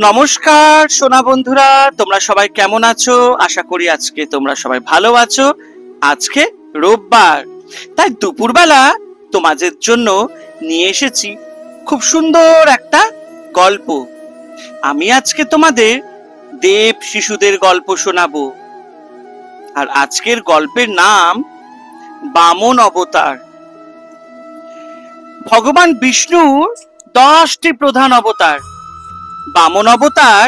নমস্কার সোনা বন্ধুরা, তোমরা সবাই কেমন আছো? আশা করি আজকে তোমরা সবাই ভালো আছো। আজকে রোববার, তাই দুপুরবেলা তোমাদের জন্য নিয়ে এসেছি খুব সুন্দর একটা গল্প। আমি আজকে তোমাদের দেব শিশুদের গল্প শোনাবো। আর আজকের গল্পের নাম বামন অবতার। ভগবান বিষ্ণুর 10টি প্রধান অবতার। বামন অবতার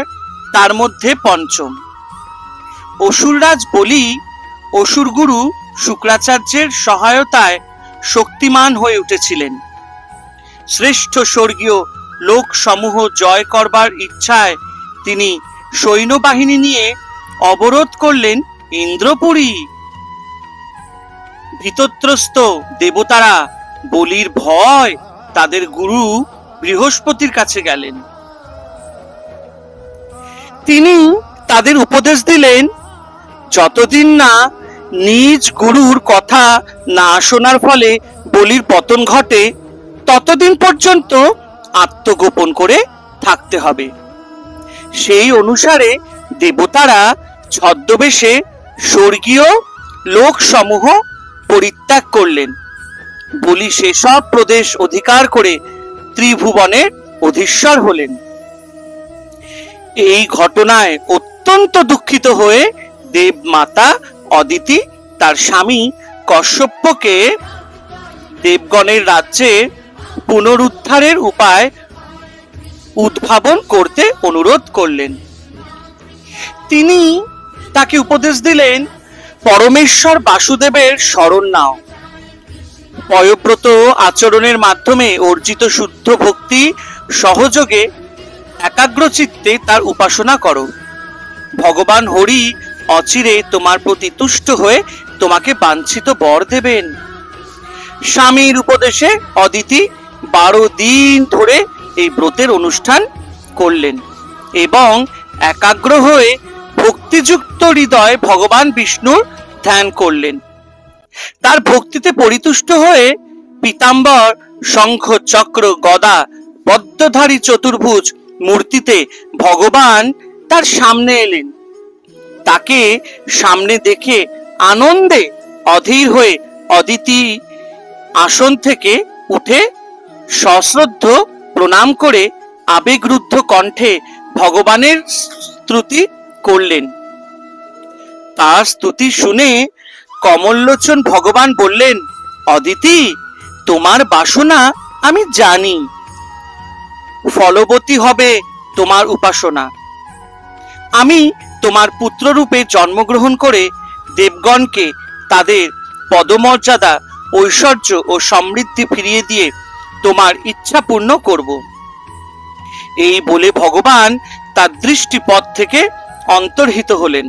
তার মধ্যে পঞ্চম। অসুররাজ বলি অসুরগুরু শুক্রাচার্যের সহায়তায় শক্তিমান হয়ে উঠেছিলেন। শ্রেষ্ঠ স্বর্গীয় লোক সমূহ জয় করবার ইচ্ছায় তিনি সৈন্যবাহিনী নিয়ে অবরোধ করলেন ইন্দ্রপুরী। ভীতত্রস্ত দেবতারা বলির ভয় তাদের গুরু বৃহস্পতির কাছে গেলেন। তিনি তাদের উপদেশ দিলেন, যতদিন না নিজ গুরুর কথা না শোনার ফলে বলির পতন ঘটে, ততদিন পর্যন্ত আত্মগোপন করে থাকতে হবে। সেই অনুসারে দেবতারা ছদ্মবেশে স্বর্গীয় লোক সমূহ পরিত্যাগ করলেন। বলি সেসব প্রদেশ অধিকার করে ত্রিভুবনের অধীশ্বর হলেন। এই ঘটনায় অত্যন্ত দুঃখিত হয়ে দেবমাতা অদিতি তার স্বামী কশ্যপকে দেবগণের রাজ্যে পুনরুদ্ধারের উপায় উদ্ভাবন করতে অনুরোধ করলেন। তিনি তাকে উপদেশ দিলেন, পরমেশ্বর বাসুদেবের শরণ নাও। পয়ব্রত আচরণের মাধ্যমে অর্জিত শুদ্ধ ভক্তি সহযোগে একাগ্রচিত্তে তার উপাসনা করো। ভগবান হরি অচিরে তোমার প্রতি তুষ্ট হয়ে তোমাকে বাঞ্ছিত বর দেবেন। স্বামীর উপদেশে অদিতি 12 দিন ধরে এই ব্রতের অনুষ্ঠান করলেন এবং একাগ্র হয়ে ভক্তিযুক্ত হৃদয় ভগবান বিষ্ণুর ধ্যান করলেন। তার ভক্তিতে পরিতুষ্ট হয়ে পীতাম্বর, শঙ্খ, চক্র, গদা, পদ্মধারী চতুর্ভুজ মূর্তিতে ভগবান তার সামনে এলেন। তাকে সামনে দেখে আনন্দে অধীর হয়ে অদিতি আসন থেকে উঠে সশ্রদ্ধ প্রণাম করে আবেগরুদ্ধ কণ্ঠে ভগবানের স্তুতি করলেন। তার স্তুতি শুনে কমললোচন ভগবান বললেন, অদিতি, তোমার বাসনা আমি জানি। ফলবতী হবে তোমার উপাসনা। আমি তোমার পুত্র রূপে জন্মগ্রহণ করে দেবগণকে তাদের পদমর্যাদা, ঐশ্বর্য ও সমৃদ্ধি ফিরিয়ে দিয়ে তোমার ইচ্ছা পূর্ণ করব। এই বলে ভগবান তার দৃষ্টিপথ থেকে অন্তর্হিত হলেন।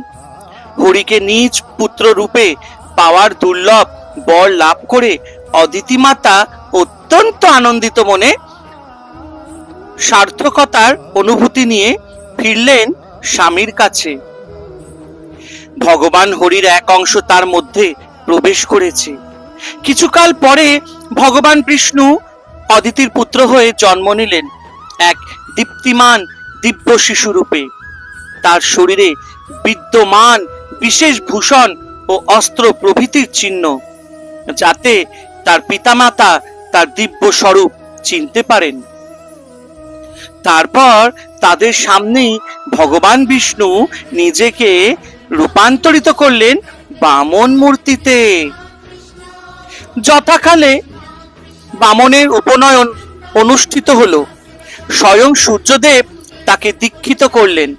হরিকে নিজ পুত্র রূপে পাওয়ার দুর্লভ বর লাভ করে অদিতি মাতা অত্যন্ত আনন্দিত মনে সার্থকতার অনুভূতি নিয়ে ফিরলেন স্বামীর কাছে। ভগবান হরির এক অংশ তার মধ্যে প্রবেশ করেছে। কিছুকাল পরে ভগবান বিষ্ণু অদিতির পুত্র হয়ে জন্ম নিলেন এক দীপ্তিমান দিব্য শিশু রূপে। তার শরীরে বিদ্যমান বিশেষ ভূষণ ও অস্ত্র প্রভৃতির চিহ্ন, যাতে তার পিতামাতা তার দিব্য স্বরূপ চিনতে পারেন। তারপর তাদের সামনেই ভগবান বিষ্ণু নিজেকে রূপান্তরিত করলেন বামন মূর্তিতে। যথাকালে বামনের উপনয়ন অনুষ্ঠিত হলো। স্বয়ং সূর্যদেব তাকে দীক্ষিত করলেন।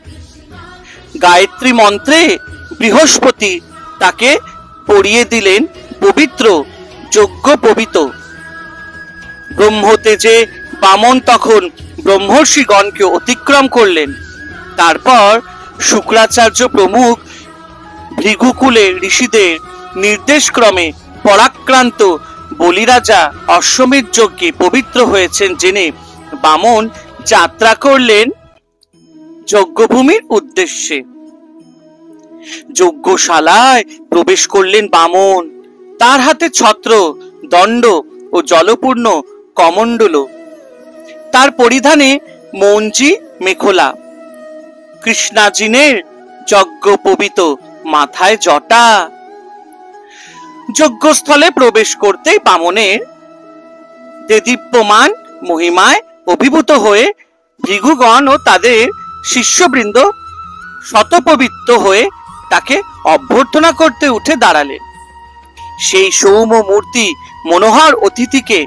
গায়ত্রী মন্ত্রে বৃহস্পতি তাকে পড়িয়ে দিলেন পবিত্র যজ্ঞোপবীত। ব্রহ্মতেজে বামন তখন ব্রহ্মর্ষিগণকে অতিক্রম করলেন। তারপর শুক্রাচার্য প্রমুখ ভৃগুকুলের ঋষিদের নির্দেশক্রমে পরাক্রান্ত বলিরাজা অশ্বমেধ যজ্ঞে পবিত্র হয়েছেন জেনে বামন যাত্রা করলেন যজ্ঞভূমির উদ্দেশ্যে। যজ্ঞশালায় প্রবেশ করলেন বামন। তার হাতে ছত্র, দণ্ড ও জলপূর্ণ কমণ্ডল। তার পরিধানে মঞ্জি মেখলা কৃষ্ণাজিনের যজ্ঞোপবীত মাথায় জটা। যজ্ঞস্থলে প্রবেশ করতেই বামনের দেদীপ্যমান মহিমায় অভিভূত হয়ে ভৃগুগণ ও তাদের শিষ্যবৃন্দ শতপবিত্র হয়ে তাকে অভ্যর্থনা করতে উঠে দাঁড়ালেন। সেই সৌম্য মূর্তি মনোহর অতিথিকে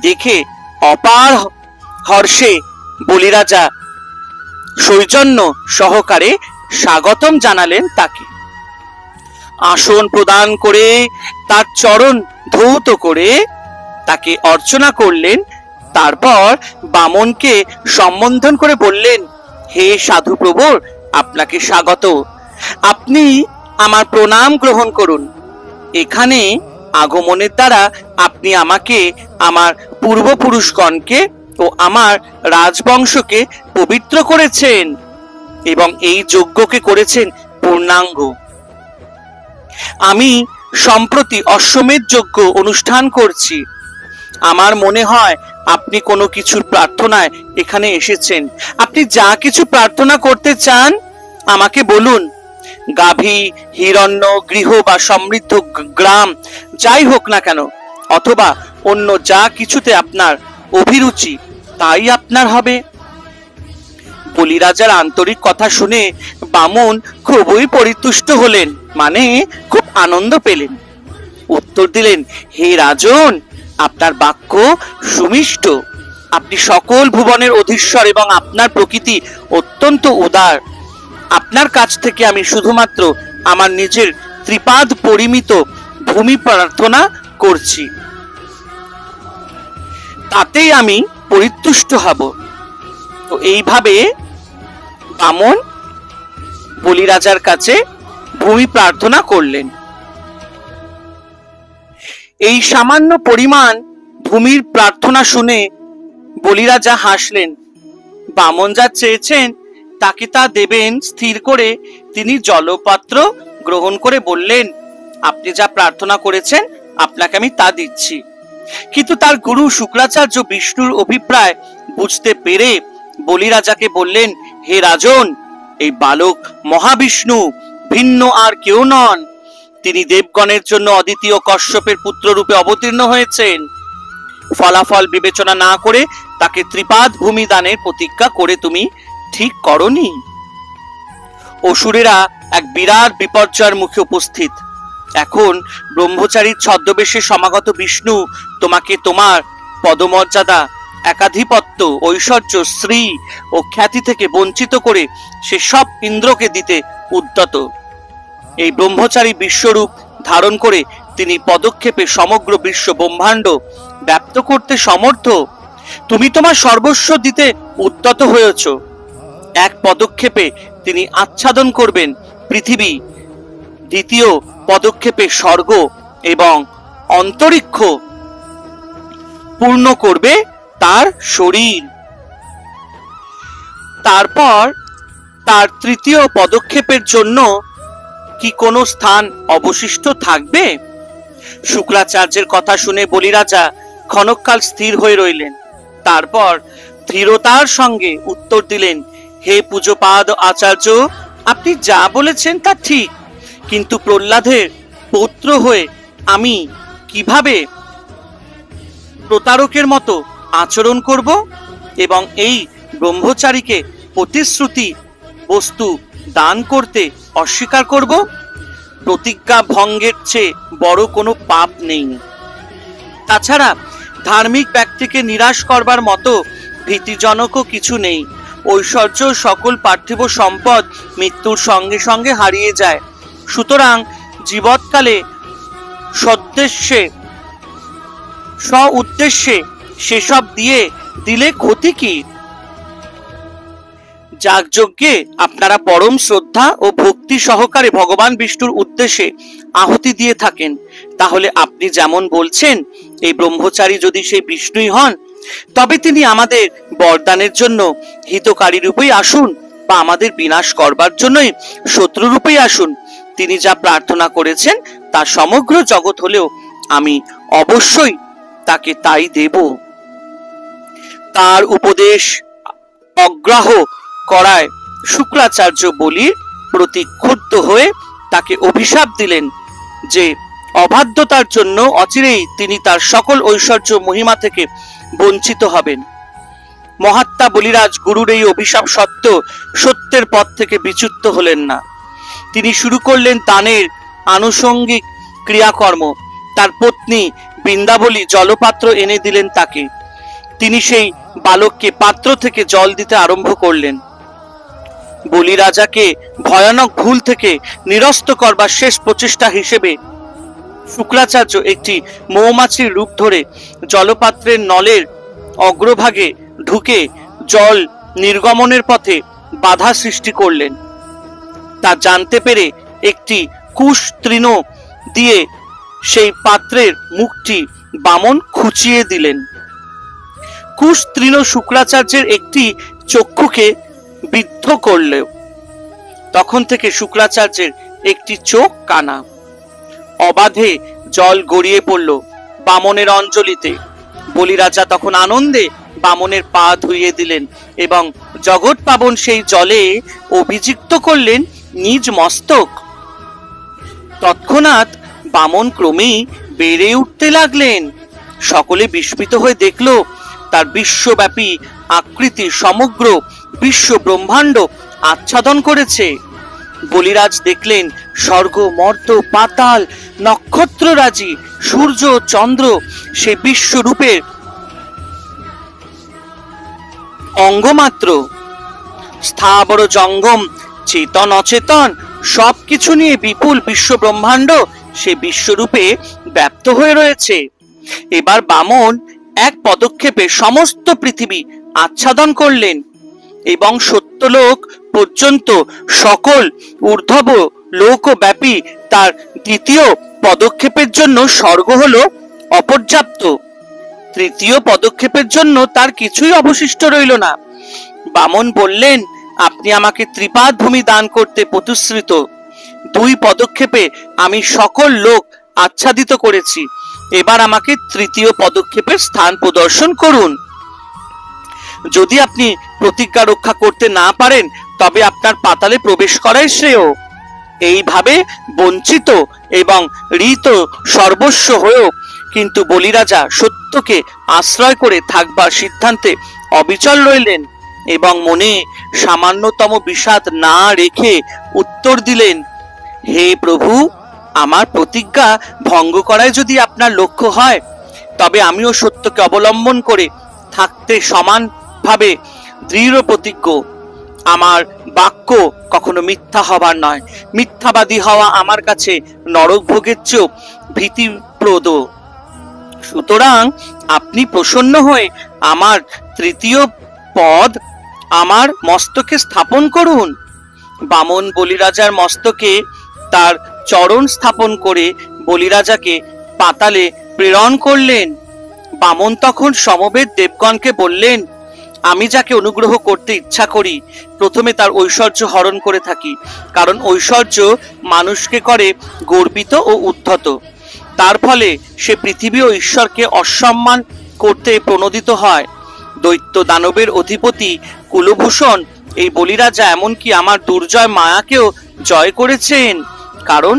দেখে অপার হর্ষে বলিরাজা সৌজন্য সহকারে স্বাগতম জানালেন তাকে। আসন প্রদান করে তার চরণ ধৌত করে তাকে অর্চনা করলেন। তারপর বামনকে সম্বোধন করে বললেন, হে সাধু প্রবর, আপনাকে স্বাগত। আপনি আমার প্রণাম গ্রহণ করুন। এখানে আগমনের দ্বারা আপনি আমাকে, আমার পূর্বপুরুষগণকে ও আমার রাজবংশকে পবিত্র করেছেন এবং এই যজ্ঞকে করেছেন পূর্ণাঙ্গ। আমি সম্প্রতি অশ্বমেধ যজ্ঞ অনুষ্ঠান করছি। আমার মনে হয় আপনি কোনো কিছুর প্রার্থনায় এখানে এসেছেন। আপনি যা কিছু প্রার্থনা করতে চান আমাকে বলুন। গাভী, হিরণ্য, গৃহ বা সমৃদ্ধ গ্রাম যাই হোক না কেন, অথবা অন্য যা কিছুতে আপনার অভিরুচি তাই আপনার হবে। বলিরাজার আন্তরিক কথা শুনে বামন খুবই পরিতুষ্ট হলেন, মানে খুব আনন্দ পেলেন। উত্তর দিলেন, হে রাজন, আপনার বাক্য সুমিষ্ট। আপনি সকল ভুবনের অধীশ্বর এবং আপনার প্রকৃতি অত্যন্ত উদার। আপনার কাছ থেকে আমি শুধুমাত্র আমার নিজের ত্রিপাদ পরিমিত ভূমি প্রার্থনা করছি, তাতেই আমি পরিতুষ্ট হব। তো এইভাবে বামন বলিরাজার কাছে ভূমি প্রার্থনা করলেন। এই সামান্য পরিমাণ ভূমির প্রার্থনা শুনে বলিরাজা হাসলেন। বামন যা চেয়েছেন তাকে তা দেবেন স্থির করে তিনি জলপাত্র গ্রহণ করে বললেন, আপনি যা প্রার্থনা করেছেন আপনাকে আমি তা দিচ্ছি। কিন্তু তার গুরু শুক্রাচার্য বিষ্ণুর অভিপ্রায় বুঝতে পেরে বলিরাজাকে বললেন, হে রাজন, এই বালক মহাবিষ্ণু, ভিন্ন আর কেউ নন। তিনি দেবগণের জন্য অদ্বিতীয় কশ্যপের পুত্র রূপে অবতীর্ণ হয়েছেন। ফলাফল বিবেচনা না করে তাকে ত্রিপাদ ভূমি দানের প্রতিজ্ঞা করে তুমি ঠিক করনি। অসুরেরা এক বিরাট বিপর্যয়ের মুখে উপস্থিত। এখন ব্রহ্মচারীর ছদ্মবেশে সমাগত বিষ্ণু তোমাকে তোমার পদমর্যাদা, একাধিপত্য, ঐশ্বর্য, শ্রী ও খ্যাতি থেকে বঞ্চিত করে সে সব ইন্দ্রকে দিতে উদ্যত। এই ব্রহ্মচারী বিশ্বরূপ ধারণ করে তিনি পদক্ষেপে সমগ্র বিশ্ব ব্রহ্মাণ্ড ব্যাপ্ত করতে সমর্থ। তুমি তোমার সর্বস্ব দিতে উদ্যত হয়েছ। এক পদক্ষেপে তিনি আচ্ছাদন করবেন পৃথিবী, দ্বিতীয় পদক্ষেপে স্বর্গ এবং অন্তরিক্ষ পূর্ণ করবে তার শরীর। তারপর তার তৃতীয় পদক্ষেপের জন্য কি কোনো স্থান অবশিষ্ট থাকবে? শুক্রাচার্যের কথা শুনে বলিরাজা ক্ষণকাল স্থির হয়ে রইলেন। তারপর দৃঢ়তার সঙ্গে উত্তর দিলেন, হে পূজ্যপাদ আচার্য, আপনি যা বলেছেন তা ঠিক, কিন্তু প্রহ্লাদের পৌত্র হয়ে আমি কিভাবে প্রতারকের মতো আচরণ করব এবং এই ব্রহ্মচারীকে প্রতিশ্রুতি বস্তু দান করতে অস্বীকার করব? প্রতিজ্ঞা ভঙ্গের চেয়ে বড় কোনো পাপ নেই। তাছাড়া ধার্মিক ব্যক্তিকে নিরাশ করবার মতো ভীতিজনকও কিছু নেই। ঐশ্বর্য সকল পার্থিব সম্পদ মৃত্যুর সঙ্গে সঙ্গে হারিয়ে যায়। সুতরাং জীবৎকালে উদ্দেশ্যে সেসব দিলে ক্ষতি কি? যাগযজ্ঞে আপনারা পরম শ্রদ্ধা ও ভক্তি সহকারে ভগবান বিষ্ণুর উদ্দেশ্যে আহুতি দিয়ে থাকেন, তাহলে আপনি যেমন বলছেন এই ব্রহ্মচারী যদি সেই বিষ্ণুই হন, তবে তিনি আমাদের বরদানের জন্য হিতকারী রূপেই আসুন বা আমাদের বিনাশ করবার জন্যই শত্রু রূপেই আসুন। তিনি যা প্রার্থনা করেছেন তা সমগ্র জগৎ হলেও আমি অবশ্যই তাকে তাই দেব। তার উপদেশ অগ্রাহ্য করায় শুক্রাচার্য বলির প্রতি ক্ষুব্ধ হয়ে তাকে অভিশাপ দিলেন যে অবাধ্যতার জন্য অচিরেই তিনি তার সকল ঐশ্বর্য মহিমা থেকে বঞ্চিত হবেন। মহাত্মা বলিরাজ গুরুর এই অভিশাপ সত্ত্বেও সত্যের পথ থেকে বিচ্যুত হলেন না। তিনি শুরু করলেন দানের আনুষঙ্গিক ক্রিয়াকর্ম। তার পত্নী বৃন্দাবলী জলপাত্র এনে দিলেন তাকে। তিনি সেই বালককে পাত্র থেকে জল দিতে আরম্ভ করলেন। বলি রাজাকে ভয়ানক ভুল থেকে নিরস্ত করবার শেষ প্রচেষ্টা হিসেবে শুক্রাচার্য একটি মৌমাছির রূপ ধরে জলপাত্রের নলের অগ্রভাগে ঢুকে জল নির্গমনের পথে বাধা সৃষ্টি করলেন। তা জানতে পেরে একটি কুশ তৃণ দিয়ে সেই পাত্রের মুখটি বামন খুঁচিয়ে দিলেন। কুশ তৃণ শুক্রাচার্যের একটি চক্ষুকে বিদ্ধ করল। তখন থেকে শুক্রাচার্যের একটি চোখ কানা। অবাধে জল গড়িয়ে পড়ল বামনের অঞ্জলিতে। বলিরাজা তখন আনন্দে বামনের পা ধুইয়ে দিলেন এবং জগৎ পাবন সেই জলে অভিযিক্ত করলেন নিজ মস্তক। তৎক্ষণাৎ বামন ক্রমেই বেড়ে উঠতে লাগলেন। সকলে বিস্মিত হয়ে দেখল তার বিশ্বব্যাপী আকৃতি সমগ্র বিশ্ব ব্রহ্মাণ্ড আচ্ছাদন করেছে। বলিরাজ দেখলেন স্বর্গ, মর্ত, পাতাল, নক্ষত্ররাজি, সূর্য, চন্দ্র সে বিশ্বরূপের অঙ্গমাত্র। স্থাবর জঙ্গম, চেতন অচেতন সবকিছু নিয়ে বিপুল বিশ্ব ব্রহ্মাণ্ড সে বিশ্বরূপে ব্যাপ্ত হয়ে রয়েছে। এবার বামন এক পদক্ষেপে সমস্ত পৃথিবী আচ্ছাদন করলেন এবং সত্যলোক পর্যন্ত সকল ঊর্ধ্ব লোকব্যাপী তার দ্বিতীয় পদক্ষেপের জন্য স্বর্গ হলো অপর্যাপ্ত। তৃতীয় পদক্ষেপের জন্য তার কিছুই অবশিষ্ট রইল না। বামন বললেন, আপনি আমাকে ত্রিপাদ ভূমি দান করতে প্রতিশ্রুত। 2 পদক্ষেপে আমি সকল লোক আচ্ছাদিত করেছি। এবার আমাকে তৃতীয় পদক্ষেপের স্থান প্রদর্শন করুন। যদি আপনি প্রতিজ্ঞা রক্ষা করতে না পারেন তবে আপনার পাতালে প্রবেশ করাই শ্রেয়। এইভাবে বঞ্চিত এবং ঋত সর্বস্ব হয়েও কিন্তু বলিরাজা সত্যকে আশ্রয় করে থাকবার সিদ্ধান্তে অবিচল রইলেন এবং মনে সামান্যতম বিষাদ না রেখে উত্তর দিলেন, হে প্রভু, আমার প্রতিজ্ঞা ভঙ্গ করায় যদি আপনার লক্ষ্য হয় তবে আমিও সত্যকে অবলম্বন করে থাকতে সমানভাবে দৃঢ় প্রতিজ্ঞ। আমার বাক্য কখনো মিথ্যা হবার নয়। মিথ্যাবাদী হওয়া আমার কাছে নরক ভোগের চেয়েও ভীতিপ্রদ। সুতরাং আপনি প্রসন্ন হয়ে আমার তৃতীয় পদ আমার মস্তকে স্থাপন করুন। বামন বলিরাজার মস্তকে তার চরণ স্থাপন করে বলিরাজাকে পাতালে প্রেরণ করলেন। বামন তখন সমবেত দেবগণকে বললেন, আমি যাকে অনুগ্রহ করতে ইচ্ছা করি প্রথমে তার ঐশ্বর্য হরণ করে থাকি, কারণ ঐশ্বর্য মানুষকে করে গর্বিত ও উদ্ধত। তার ফলে সে পৃথিবী ও ঈশ্বরকে অসম্মান করতে প্রণোদিত হয়। দৈত্য দানবের অধিপতি কুলভূষণ এই বলিরাজা এমনকি আমার দুর্জয় মায়াকেও জয় করেছেন, কারণ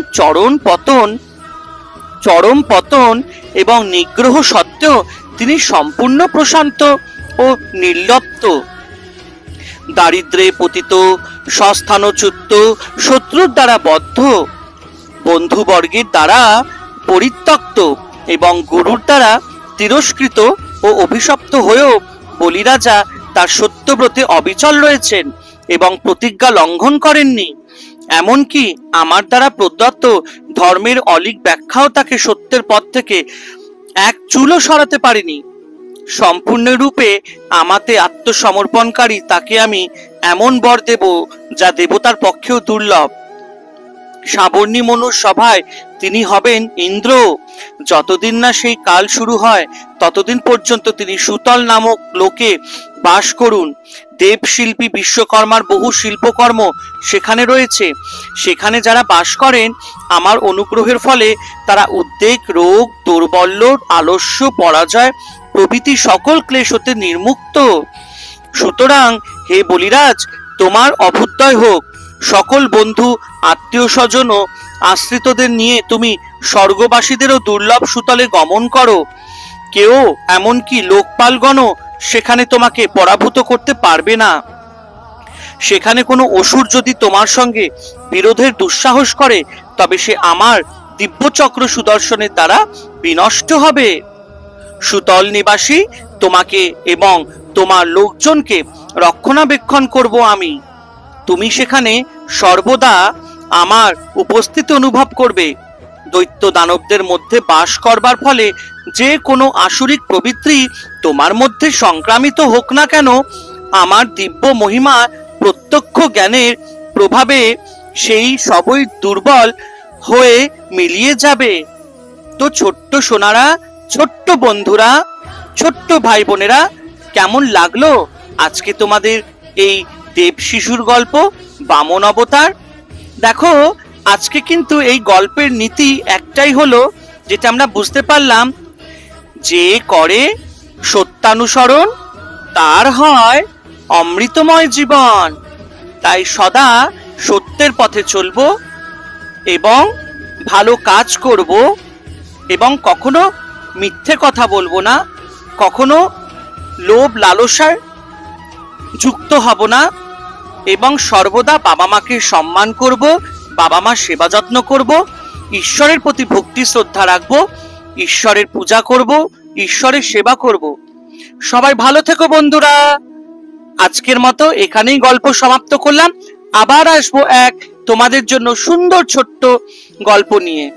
চরম পতন এবং নিগ্রহ সত্ত্বেও তিনি সম্পূর্ণ প্রশান্ত ও নির্লিপ্ত। দারিদ্রে পতিত, স্বস্থানচ্যুত, শত্রুর দ্বারা বদ্ধ, বন্ধুবর্গের দ্বারা পরিত্যক্ত এবং গুরুর দ্বারা তিরস্কৃত ও অভিশপ্ত হয়েও বলিরাজা তার সত্যব্রতে অবিচল রয়েছেন এবং প্রতিজ্ঞা লঙ্ঘন করেননি। এমনকি আমার দ্বারা প্রদত্ত ধর্মের অলিক ব্যাখ্যাও তাকে সত্যের পথ থেকে এক চুলও সরাতে পারেনি। সম্পূর্ণরূপে আমাতে আত্মসমর্পণকারী তাকে আমি এমন বর দেব যা দেবতার পক্ষেও দুর্লভ। সাবর্ণী মনুর সভায় তিনি হবেন ইন্দ্র। যতদিন না সেই কাল শুরু হয় ততদিন পর্যন্ত তিনি সুতল নামক লোকে বাস করুন। দেবশিল্পী বিশ্বকর্মার বহু শিল্পকর্ম সেখানে রয়েছে। সেখানে যারা বাস করেন আমার অনুগ্রহের ফলে তারা উদ্বেগ, রোগ, দৌর্বল্য, আলস্য, পরাজয় প্রভৃতি সকল ক্লেশ হতে নির্মুক্ত। সুতরাং হে বলিরাজ, তোমার অভ্যুদয় হোক। সকল বন্ধু, আত্মীয় স্বজন ও আশ্রিতদের নিয়ে তুমি স্বর্গবাসীদেরও দুর্লভ সুতলে গমন করো। কেউ, এমনকি লোকপালগণও সেখানে তোমাকে পরাভূত করতে পারবে না। সেখানে কোনো অসুর যদি তোমার সঙ্গে বিরোধের দুঃসাহস করে, তবে সে আমার দিব্যচক্র সুদর্শনের দ্বারা বিনষ্ট হবে। সুতল নিবাসী, তোমাকে এবং তোমার লোকজনকে রক্ষণাবেক্ষণ করব আমি। তুমি সেখানে সর্বদা আমার উপস্থিতি অনুভব করবে। দৈত্য দানবদের মধ্যে বাস করবার ফলে যে কোনো আসুরিক প্রবৃত্তি তোমার মধ্যে সংক্রামিত হোক না কেন, আমার দিব্য মহিমা প্রত্যক্ষ জ্ঞানের প্রভাবে সেই সবই দুর্বল হয়ে মিলিয়ে যাবে। তো ছোট্ট সোনারা, ছোট্ট বন্ধুরা, ছোট্ট ভাই বোনেরা, কেমন লাগলো আজকে তোমাদের এই দেব শিশুর গল্প, বামন অবতার? দেখো, আজকে কিন্তু এই গল্পের নীতি একটাই হলো, যেটা আমরা বুঝতে পারলাম, যে করে সত্যানুসরণ তার হয় অমৃতময় জীবন। তাই সদা সত্যের পথে চলবো এবং ভালো কাজ করব এবং কখনো মিথ্যে কথা বলবো না, কখনো লোভ লালসায় যুক্ত হব না এবং সর্বদা বাবা মাকে সম্মান করব, বাবা মা সেবা যত্ন করব, ঈশ্বরের প্রতি ভক্তি শ্রদ্ধা রাখবো, ঈশ্বরের পূজা করব, ঈশ্বরের সেবা করব। সবাই ভালো থেকো বন্ধুরা। আজকের মতো এখানেই গল্প সমাপ্ত করলাম। আবার আসবো এক তোমাদের জন্য সুন্দর ছোট্ট গল্প নিয়ে।